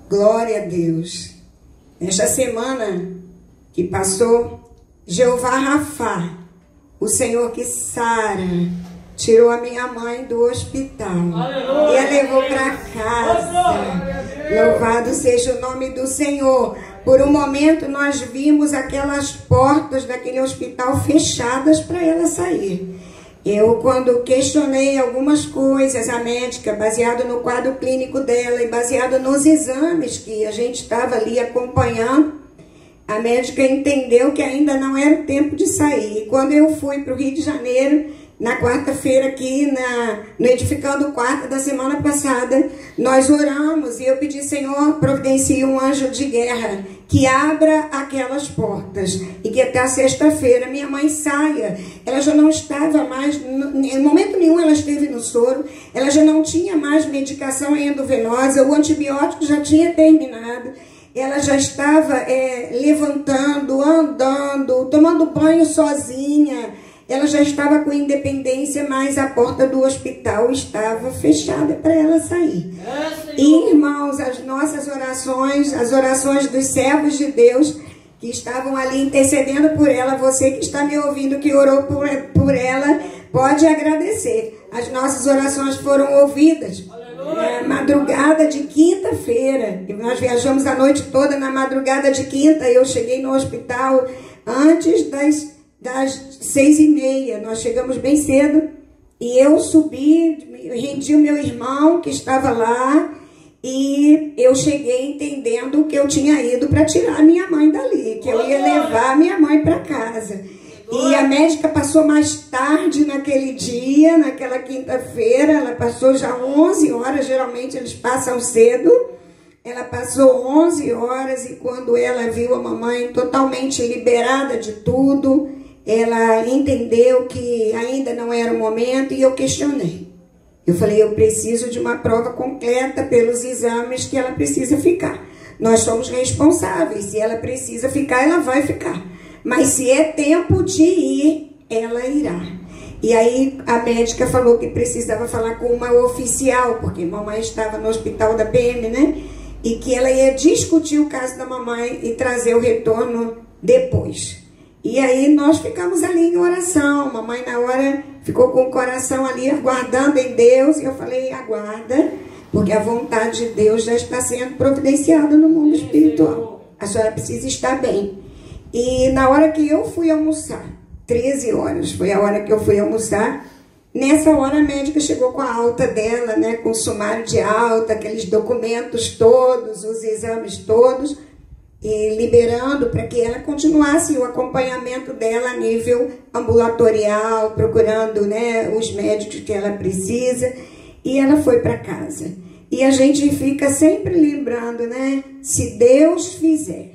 Glória a Deus. Nesta semana que passou, Jeová Rafá, o Senhor que sara, tirou a minha mãe do hospital. Aleluia, e a levou para casa. Louvado seja o nome do Senhor. Por um momento nós vimos aquelas portas daquele hospital fechadas para ela sair. Eu, quando questionei algumas coisas, a médica, baseado no quadro clínico dela e baseado nos exames que a gente estava ali acompanhando, a médica entendeu que ainda não era o tempo de sair. E quando eu fui para o Rio de Janeiro, na quarta-feira aqui no Edificando o Quarto da semana passada, nós oramos e eu pedi, Senhor, providencie um anjo de guerra que abra aquelas portas e que até a sexta-feira minha mãe saia. Ela já não estava mais, em momento nenhum ela esteve no soro, ela já não tinha mais medicação endovenosa, o antibiótico já tinha terminado. Ela já estava levantando, andando, tomando banho sozinha. Ela já estava com independência, mas a porta do hospital estava fechada para ela sair. E, irmãos, as nossas orações, as orações dos servos de Deus que estavam ali intercedendo por ela, você que está me ouvindo, que orou por ela, pode agradecer. As nossas orações foram ouvidas. Madrugada de quinta-feira, nós viajamos a noite toda. Na madrugada de quinta, eu cheguei no hospital antes das 6h30, nós chegamos bem cedo, e eu subi, rendi o meu irmão que estava lá, e eu cheguei entendendo que eu tinha ido para tirar a minha mãe dali, que eu ia levar a minha mãe para casa. E a médica passou mais tarde naquele dia, naquela quinta-feira, ela passou já 11 horas, geralmente eles passam cedo. Ela passou 11 horas e quando ela viu a mamãe totalmente liberada de tudo, ela entendeu que ainda não era o momento e eu questionei. Eu falei, eu preciso de uma prova completa pelos exames que ela precisa ficar. Nós somos responsáveis, se ela precisa ficar, ela vai ficar. Mas se é tempo de ir, ela irá. E aí a médica falou que precisava falar com uma oficial, porque mamãe estava no hospital da PM, né? E que ela ia discutir o caso da mamãe e trazer o retorno depois. E aí nós ficamos ali em oração. Mamãe na hora ficou com o coração ali aguardando em Deus. E eu falei, aguarda, porque a vontade de Deus já está sendo providenciada no mundo espiritual. A senhora precisa estar bem. E na hora que eu fui almoçar, 13 horas foi a hora que eu fui almoçar, nessa hora a médica chegou com a alta dela, né, com o sumário de alta, aqueles documentos todos, os exames todos, e liberando para que ela continuasse o acompanhamento dela a nível ambulatorial, procurando, né, os médicos que ela precisa, e ela foi para casa. E a gente fica sempre lembrando, né, se Deus fizer,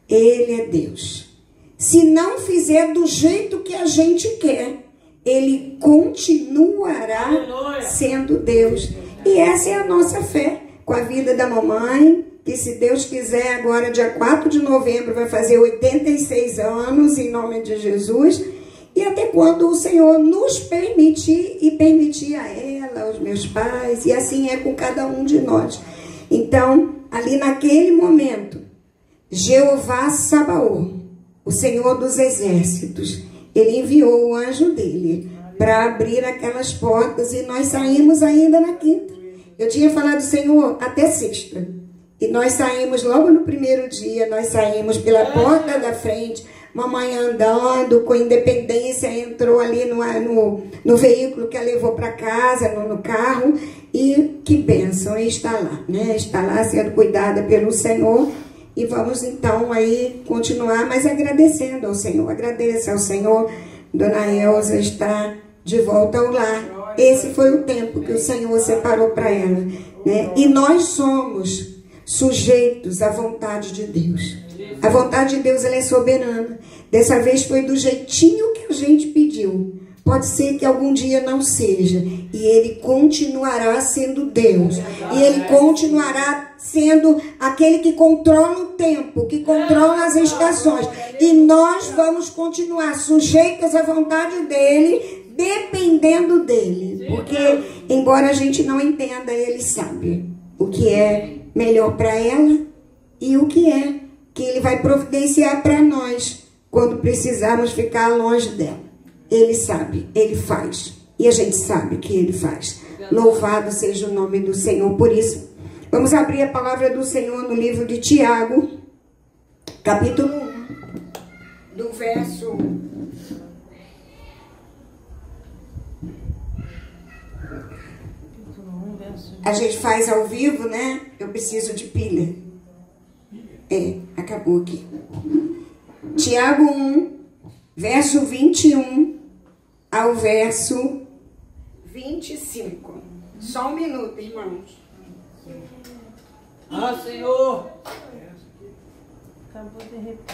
Ele é Deus. Se não fizer do jeito que a gente quer, Ele continuará sendo Deus. E essa é a nossa fé com a vida da mamãe, que se Deus quiser, agora dia 4 de novembro vai fazer 86 anos, em nome de Jesus, e até quando o Senhor nos permitir, e permitir a ela, aos meus pais, e assim é com cada um de nós. Então, ali naquele momento, Jeová Sabaoth, o Senhor dos Exércitos, Ele enviou o anjo dele para abrir aquelas portas e nós saímos ainda na quinta. Eu tinha falado, Senhor, até sexta. E nós saímos logo no primeiro dia, nós saímos pela porta da frente, mamãe andando com independência, entrou ali no veículo que a levou para casa, no carro, e que bênção, e está lá, né? Está lá sendo cuidada pelo Senhor. E vamos então aí continuar, mas agradecendo ao Senhor. Agradeça ao Senhor. Dona Elza está de volta ao lar. Esse foi o tempo que o Senhor separou para ela, né? E nós somos sujeitos à vontade de Deus. A vontade de Deus, ela é soberana. Dessa vez foi do jeitinho que a gente pediu. Pode ser que algum dia não seja. E Ele continuará sendo Deus. E Ele continuará sendo aquele que controla o tempo, que controla as estações. E nós vamos continuar sujeitos à vontade dEle, dependendo dEle. Porque, embora a gente não entenda, Ele sabe. o que é melhor para ela e o que é que Ele vai providenciar para nós quando precisarmos ficar longe dela. Ele sabe, Ele faz. E a gente sabe que Ele faz. Louvado seja o nome do Senhor por isso. Vamos abrir a palavra do Senhor no livro de Tiago, capítulo 1, do verso... A gente faz ao vivo, né? Eu preciso de pilha. Acabou aqui. Tiago 1, verso 21 ao verso 25. Só um minuto, irmãos. Senhor! Acabou de repente.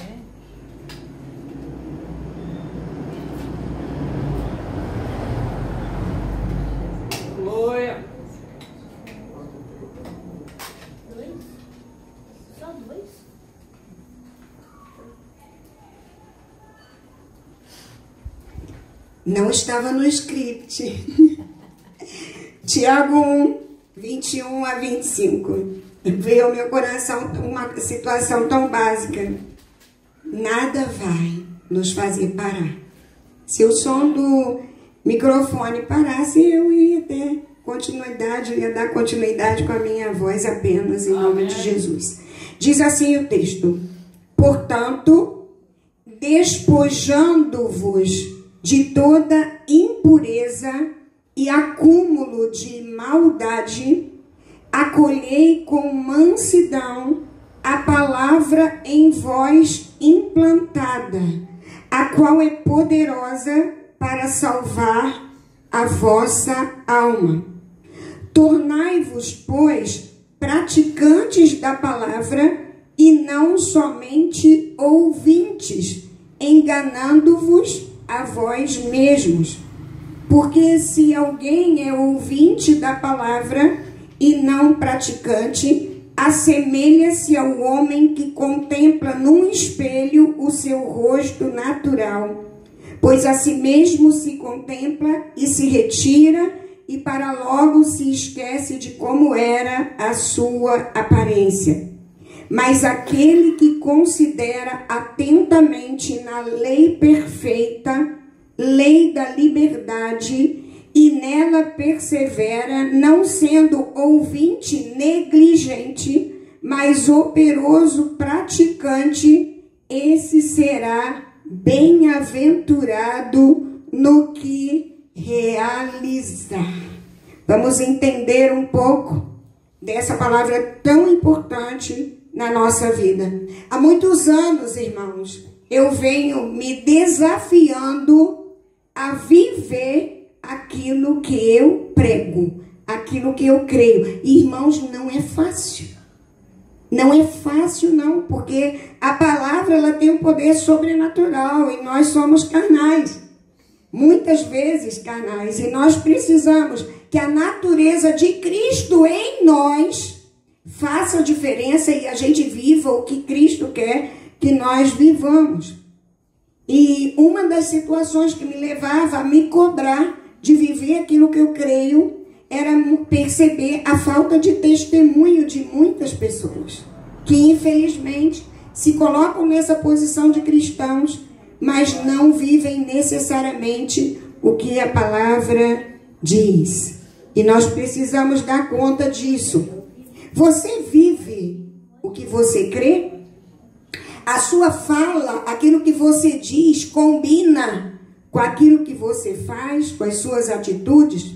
Glória! Só dois? Não estava no script. Tiago 1, 21 a 25. Veio ao meu coração uma situação tão básica. Nada vai nos fazer parar. Se o som do microfone parasse, eu ia ter continuidade, eu ia dar continuidade com a minha voz apenas, em nome de Jesus. Diz assim o texto: portanto, despojando-vos de toda impureza e acúmulo de maldade, acolhei com mansidão a palavra em vós implantada, a qual é poderosa para salvar a vossa alma. Tornai-vos, pois, praticantes da palavra e não somente ouvintes, enganando-vos a vós mesmos. Porque se alguém é ouvinte da palavra e não praticante, assemelha-se ao homem que contempla num espelho o seu rosto natural. Pois a si mesmo se contempla e se retira, e para logo se esquece de como era a sua aparência. Mas aquele que considera atentamente na lei perfeita, lei da liberdade, e nela persevera, não sendo ouvinte negligente, mas operoso praticante, esse será bem-aventurado no que realizar. Vamos entender um pouco dessa palavra tão importante na nossa vida. Há muitos anos, irmãos, eu venho me desafiando a viver aquilo que eu prego, aquilo que eu creio. Irmãos, não é fácil. Não é fácil, não, porque a palavra ela tem um poder sobrenatural e nós somos carnais. Muitas vezes carnais. E nós precisamos que a natureza de Cristo em nós faça a diferença e a gente viva o que Cristo quer que nós vivamos. E uma das situações que me levava a me cobrar de viver aquilo que eu creio era perceber a falta de testemunho de muitas pessoas que infelizmente se colocam nessa posição de cristãos, mas não vivem necessariamente o que a palavra diz. E nós precisamos dar conta disso. Você vive o que você crê? A sua fala, aquilo que você diz, combina com aquilo que você faz, com as suas atitudes?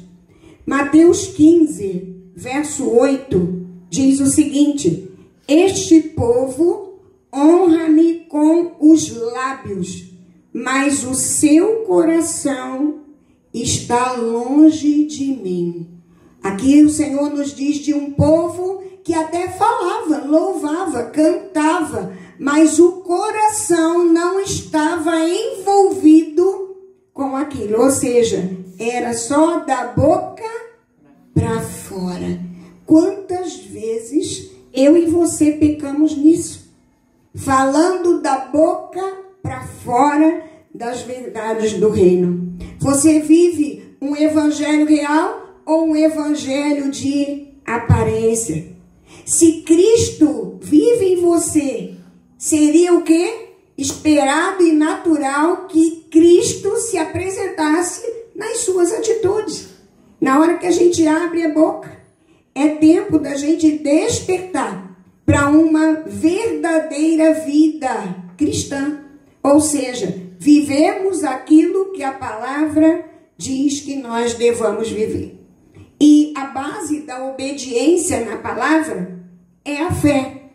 Mateus 15, verso 8, diz o seguinte: este povo honra-me com os lábios, mas o seu coração está longe de mim. Aqui o Senhor nos diz de um povo que até falava, louvava, cantava, mas o coração não estava envolvido com aquilo. Ou seja, era só da boca para fora. Quantas vezes eu e você pecamos nisso? Falando da boca para fora das verdades do reino. Você vive um evangelho real ou um evangelho de aparência? Se Cristo vive em você, seria o quê? Esperado e natural que Cristo se apresentasse nas suas atitudes. Na hora que a gente abre a boca, é tempo da gente despertar para uma verdadeira vida cristã. Ou seja, vivemos aquilo que a palavra diz que nós devamos viver. E a base da obediência na palavra é a fé.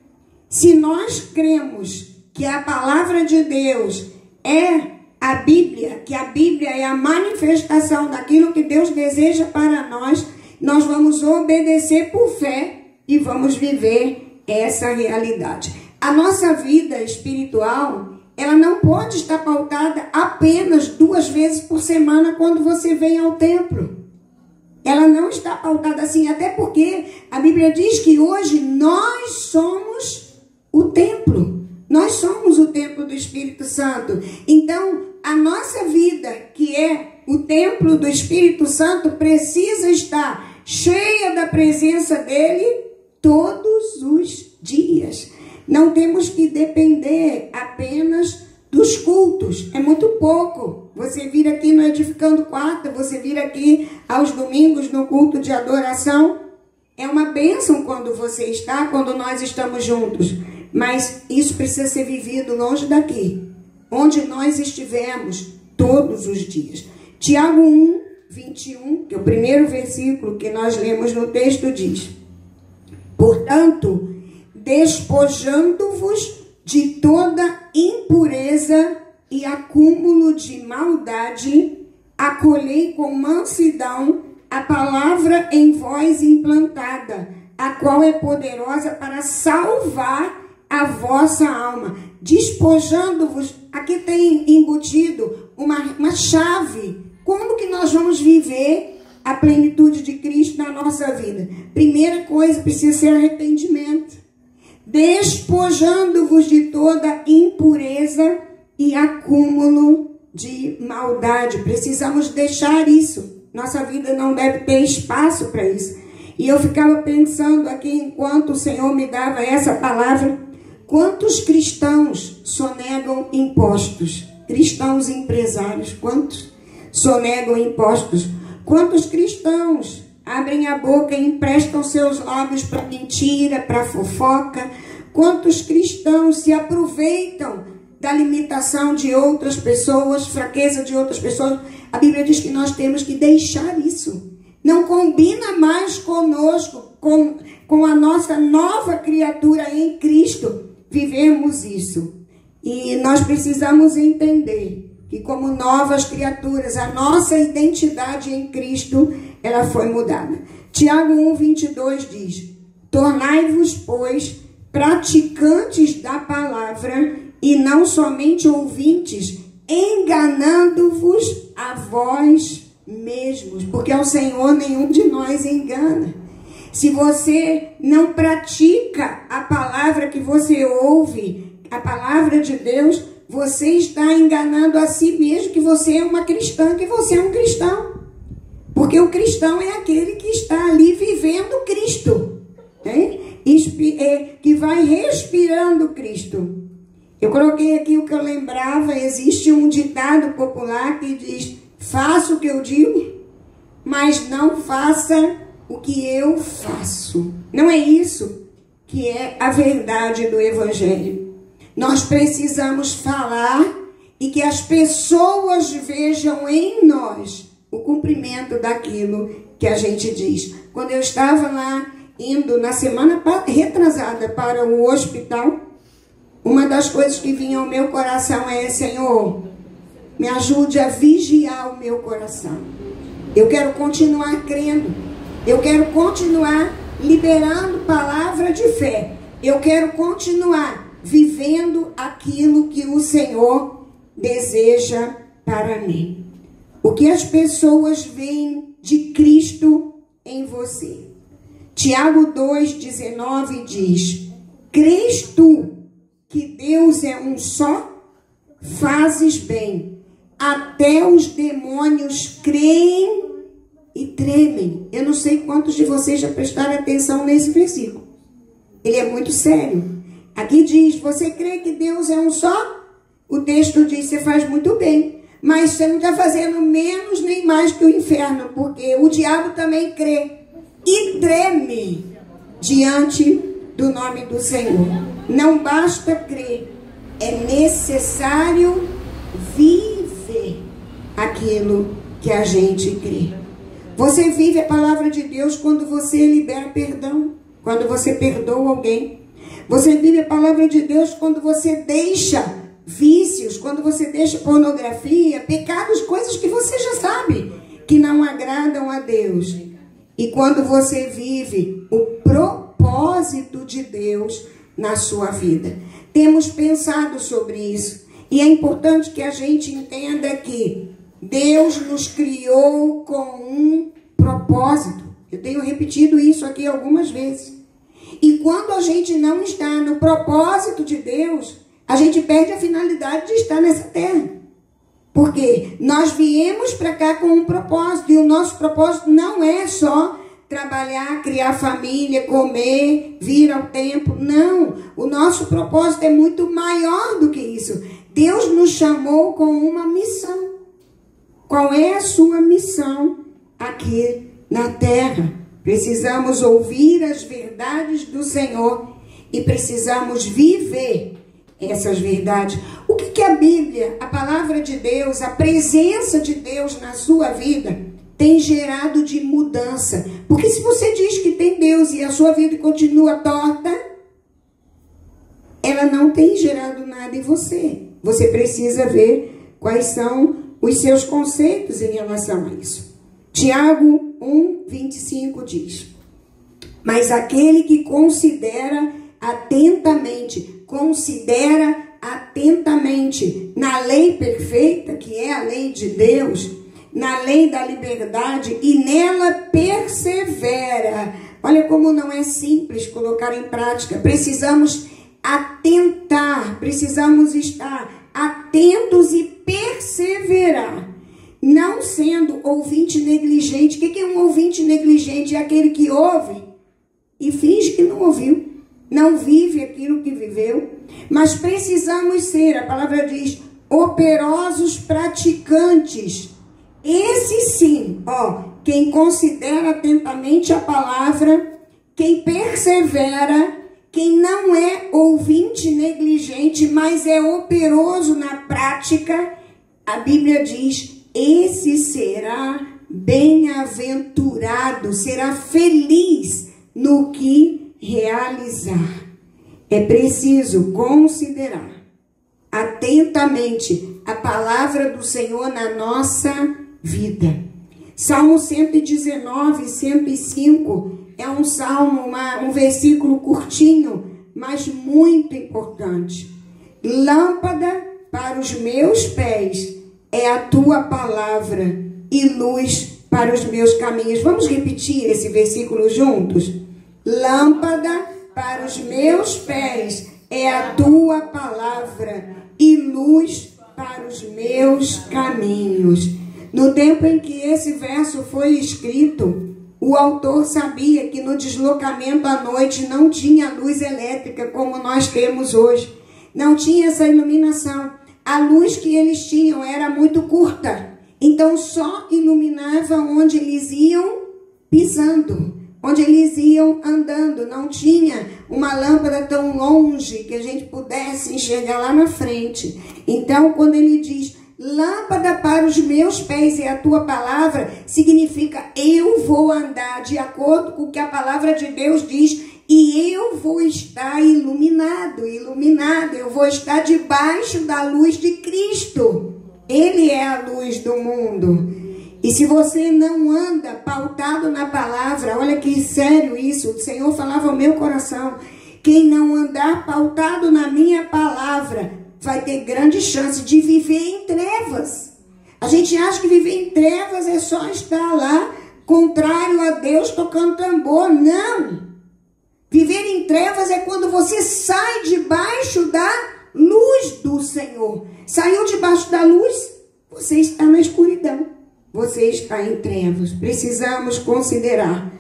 Se nós cremos que a palavra de Deus é a Bíblia, que a Bíblia é a manifestação daquilo que Deus deseja para nós, nós vamos obedecer por fé e vamos viver essa realidade. A nossa vida espiritual, ela não pode estar pautada apenas 2 vezes por semana quando você vem ao templo. Ela não está pautada assim, até porque a Bíblia diz que hoje nós somos o templo. Nós somos o templo do Espírito Santo. Então, a nossa vida, que é o templo do Espírito Santo, precisa estar cheia da presença dele todos os dias. Não temos que depender apenas dos cultos. É muito pouco. Você vir aqui no Edificando Quarta, você vir aqui aos domingos no culto de adoração. É uma bênção quando você está, quando nós estamos juntos. Mas isso precisa ser vivido longe daqui, onde nós estivermos todos os dias. Tiago 1, 21, que é o primeiro versículo que nós lemos no texto, diz: portanto, despojando-vos de toda impureza e acúmulo de maldade, acolhei com mansidão a palavra em vós implantada, a qual é poderosa para salvar a vossa alma. Despojando-vos, aqui tem embutido uma chave. Como que nós vamos viver a plenitude de Cristo na nossa vida? Primeira coisa, precisa ser arrependimento. Despojando-vos de toda impureza e acúmulo de maldade. Precisamos deixar isso. Nossa vida não deve ter espaço para isso. E eu ficava pensando aqui, enquanto o Senhor me dava essa palavra, quantos cristãos sonegam impostos? Cristãos empresários, quantos sonegam impostos? Quantos cristãos abrem a boca e emprestam seus lábios para mentira, para fofoca? Quantos cristãos se aproveitam da limitação de outras pessoas, fraqueza de outras pessoas? A Bíblia diz que nós temos que deixar isso. Não combina mais conosco, com a nossa nova criatura em Cristo, vivemos isso. E nós precisamos entender que, como novas criaturas, a nossa identidade em Cristo, ela foi mudada. Tiago 1, 22 diz: tornai-vos, pois, praticantes da palavra e não somente ouvintes, enganando-vos a vós mesmos, porque ao Senhor nenhum de nós engana. Se você não pratica a palavra que você ouve, a palavra de Deus, você está enganando a si mesmo que você é uma cristã, que você é um cristão. Porque o cristão é aquele que está ali vivendo Cristo, que vai respirando Cristo. Eu coloquei aqui o que eu lembrava. Existe um ditado popular que diz: faça o que eu digo, mas não faça o que eu faço. Não é isso que é a verdade do Evangelho. Nós precisamos falar e que as pessoas vejam em nós o cumprimento daquilo que a gente diz. Quando eu estava lá, indo na semana retrasada para o hospital, uma das coisas que vinha ao meu coração é: Senhor, me ajude a vigiar o meu coração. Eu quero continuar crendo. Eu quero continuar liberando palavra de fé. Eu quero continuar vivendo aquilo que o Senhor deseja para mim. O que as pessoas veem de Cristo em você? Tiago 2,19 diz: crês tu que Deus é um só? Fazes bem. Até os demônios creem e tremem. Eu não sei quantos de vocês já prestaram atenção nesse versículo. ele é muito sério. Aqui diz, você crê que Deus é um só? O texto diz, você faz muito bem. Mas você não está fazendo menos nem mais que o inferno, porque o diabo também crê e treme diante do nome do Senhor. Não basta crer, é necessário viver aquilo que a gente crê. Você vive a palavra de Deus quando você libera perdão, quando você perdoa alguém. Você vive a palavra de Deus quando você deixa vícios, quando você deixa pornografia, pecados, coisas que você já sabe que não agradam a Deus. E quando você vive o propósito de Deus na sua vida. Temos pensado sobre isso. E é importante que a gente entenda que Deus nos criou com um propósito. Eu tenho repetido isso aqui algumas vezes. E quando a gente não está no propósito de Deus, a gente perde a finalidade de estar nessa terra. Porque nós viemos para cá com um propósito. E o nosso propósito não é só trabalhar, criar família, comer, vir ao templo. Não. O nosso propósito é muito maior do que isso. Deus nos chamou com uma missão. Qual é a sua missão aqui na terra? Precisamos ouvir as verdades do Senhor e precisamos viver essas verdades. O que a Bíblia, a palavra de Deus, a presença de Deus na sua vida tem gerado de mudança? Porque se você diz que tem Deus e a sua vida continua torta, ela não tem gerado nada em você. Você precisa ver quais são os seus conceitos em relação a isso. Tiago 1:25 diz: mas aquele que considera atentamente na lei perfeita, que é a lei de Deus, na lei da liberdade, e nela persevera. Olha como não é simples colocar em prática. Precisamos atentar, precisamos estar atentos e perseverar. Não sendo ouvinte negligente. O que é um ouvinte negligente? É aquele que ouve e finge que não ouviu. Não vive aquilo que viveu. Mas precisamos ser, a palavra diz, operosos praticantes. Esse sim, quem considera atentamente a palavra, quem persevera, quem não é ouvinte negligente, mas é operoso na prática, a Bíblia diz, esse será bem-aventurado, será feliz no que realizar. É preciso considerar atentamente a palavra do Senhor na nossa vida. Salmo 119, 105 é um salmo, um versículo curtinho, mas muito importante. Lâmpada para os meus pés é a tua palavra e luz para os meus caminhos. Vamos repetir esse versículo juntos? Lâmpada para os meus pés é a tua palavra e luz para os meus caminhos. No tempo em que esse verso foi escrito, o autor sabia que no deslocamento à noite não tinha luz elétrica como nós temos hoje. Não tinha essa iluminação. A luz que eles tinham era muito curta. Então só iluminava onde eles iam pisando, onde eles iam andando. Não tinha uma lâmpada tão longe que a gente pudesse enxergar lá na frente. Então quando ele diz lâmpada para os meus pés é a tua palavra, significa eu vou andar de acordo com o que a palavra de Deus diz e eu vou estar iluminado, eu vou estar debaixo da luz de Cristo. Ele é a luz do mundo. E se você não anda pautado na palavra, olha que sério isso, o Senhor falava ao meu coração, quem não andar pautado na minha palavra vai ter grande chance de viver em trevas. A gente acha que viver em trevas é só estar lá, contrário a Deus, tocando tambor. Não! Viver em trevas é quando você sai debaixo da luz do Senhor. Saiu debaixo da luz, você está na escuridão. Você está em trevas. Precisamos considerar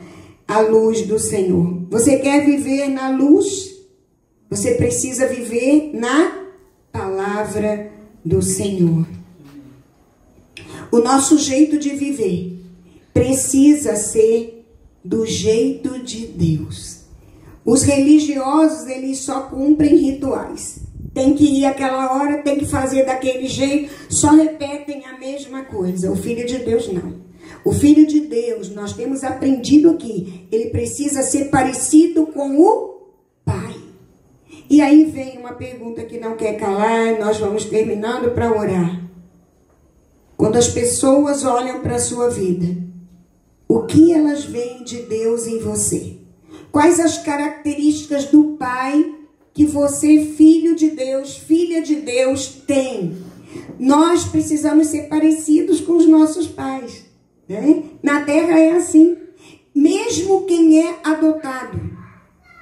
a luz do Senhor. Você quer viver na luz? Você precisa viver na palavra do Senhor. O nosso jeito de viver precisa ser do jeito de Deus. Os religiosos, eles só cumprem rituais. Tem que ir àquela hora, tem que fazer daquele jeito, só repetem a mesma coisa. O Filho de Deus não. O Filho de Deus, nós temos aprendido aqui, ele precisa ser parecido com o Pai. E aí vem uma pergunta que não quer calar, nós vamos terminando para orar. Quando as pessoas olham para a sua vida, o que elas veem de Deus em você? Quais as características do Pai que você, filho de Deus, filha de Deus, tem? Nós precisamos ser parecidos com os nossos pais, né? Na terra é assim. Mesmo quem é adotado,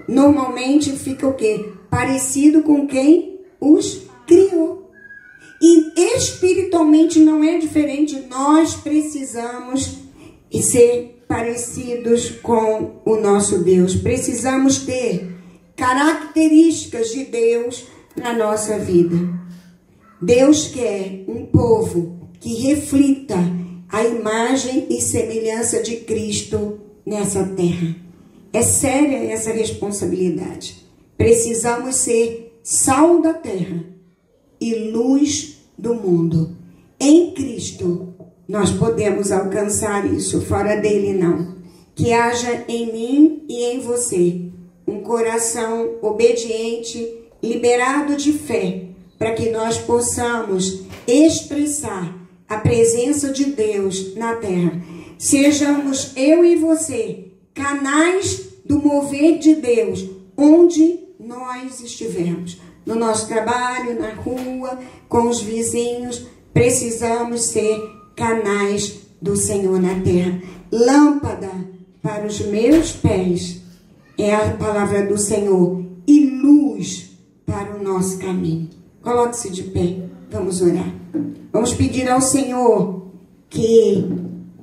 normalmente fica o quê? Parecido com quem os criou. E espiritualmente não é diferente. Nós precisamos ser parecidos com o nosso Deus. Precisamos ter características de Deus na nossa vida. Deus quer um povo que reflita a imagem e semelhança de Cristo nessa terra. É séria essa responsabilidade. Precisamos ser sal da terra e luz do mundo. Em Cristo nós podemos alcançar isso, fora dele não. Que haja em mim e em você um coração obediente, liberado de fé, para que nós possamos expressar a presença de Deus na terra. Sejamos eu e você canais do mover de Deus, onde nós estivermos. No nosso trabalho, na rua, com os vizinhos, precisamos ser canais do Senhor na terra. Lâmpada para os meus pés é a palavra do Senhor e luz para o nosso caminho. Coloque-se de pé, vamos orar. Vamos pedir ao Senhor que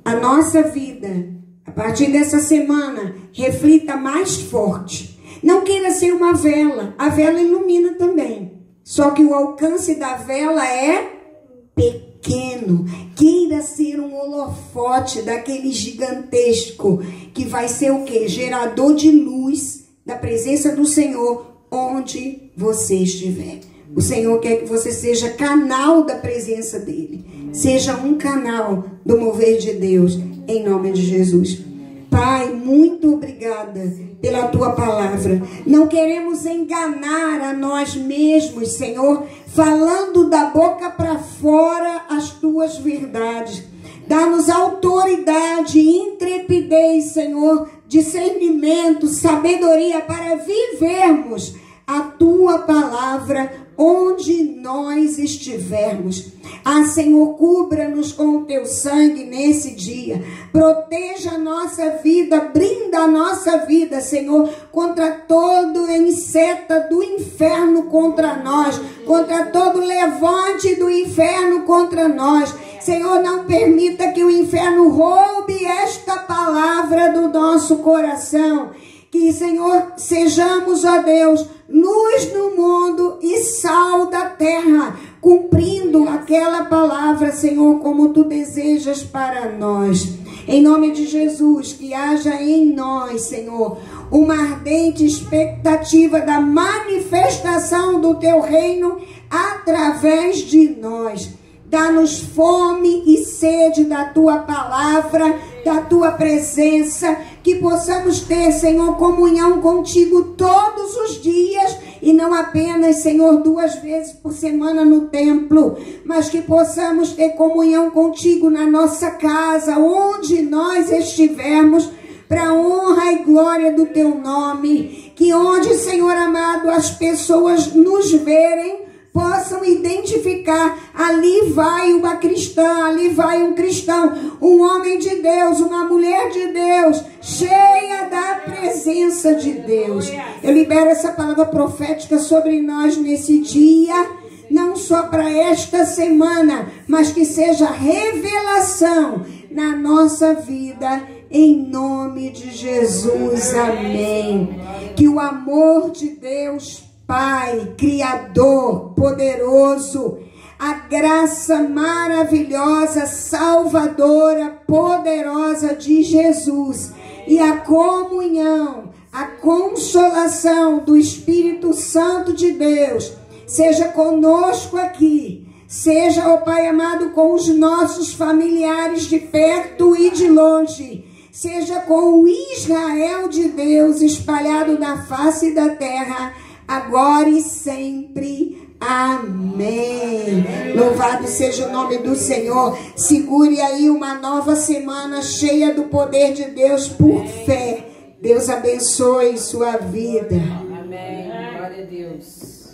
a nossa vida, a partir dessa semana, reflita mais forte. Não queira ser uma vela, a vela ilumina também. Só que o alcance da vela é pequeno. Queira ser um holofote daquele gigantesco, que vai ser o quê? Gerador de luz da presença do Senhor, onde você estiver. O Senhor quer que você seja canal da presença dele. Seja um canal do mover de Deus, em nome de Jesus. Pai, muito obrigada pela tua palavra. Não queremos enganar a nós mesmos, Senhor, falando da boca para fora as tuas verdades. Dá-nos autoridade, intrepidez, Senhor, discernimento, sabedoria para vivermos a tua palavra onde nós estivermos. Ah, Senhor, cubra-nos com o teu sangue nesse dia. Proteja a nossa vida, brinda a nossa vida, Senhor, contra todo inseta do inferno contra nós, contra todo levante do inferno contra nós. Senhor, não permita que o inferno roube esta palavra do nosso coração. Que, Senhor, sejamos, ó Deus, luz no mundo e sal da terra, cumprindo aquela palavra, Senhor, como tu desejas para nós. Em nome de Jesus, que haja em nós, Senhor, uma ardente expectativa da manifestação do teu reino através de nós. Dá-nos fome e sede da tua palavra, da tua presença, que possamos ter, Senhor, comunhão contigo todos os dias, e não apenas, Senhor, 2 vezes por semana no templo, mas que possamos ter comunhão contigo na nossa casa, onde nós estivermos, para a honra e glória do teu nome. Que onde, Senhor amado, as pessoas nos verem, possam identificar, ali vai uma cristã, ali vai um cristão, um homem de Deus, uma mulher de Deus, cheia da presença de Deus. Eu libero essa palavra profética sobre nós nesse dia, não só para esta semana, mas que seja revelação na nossa vida, Em nome de Jesus, amém. Que o amor de Deus, Pai, Criador, poderoso, a graça maravilhosa, salvadora, poderosa de Jesus e a comunhão, a consolação do Espírito Santo de Deus seja conosco aqui, seja, ó Pai amado, com os nossos familiares de perto e de longe, seja com o Israel de Deus espalhado na face da terra, agora e sempre. Amém. Louvado seja o nome do Senhor. Segure aí uma nova semana cheia do poder de Deus por fé. Deus abençoe sua vida. Amém. Glória a Deus.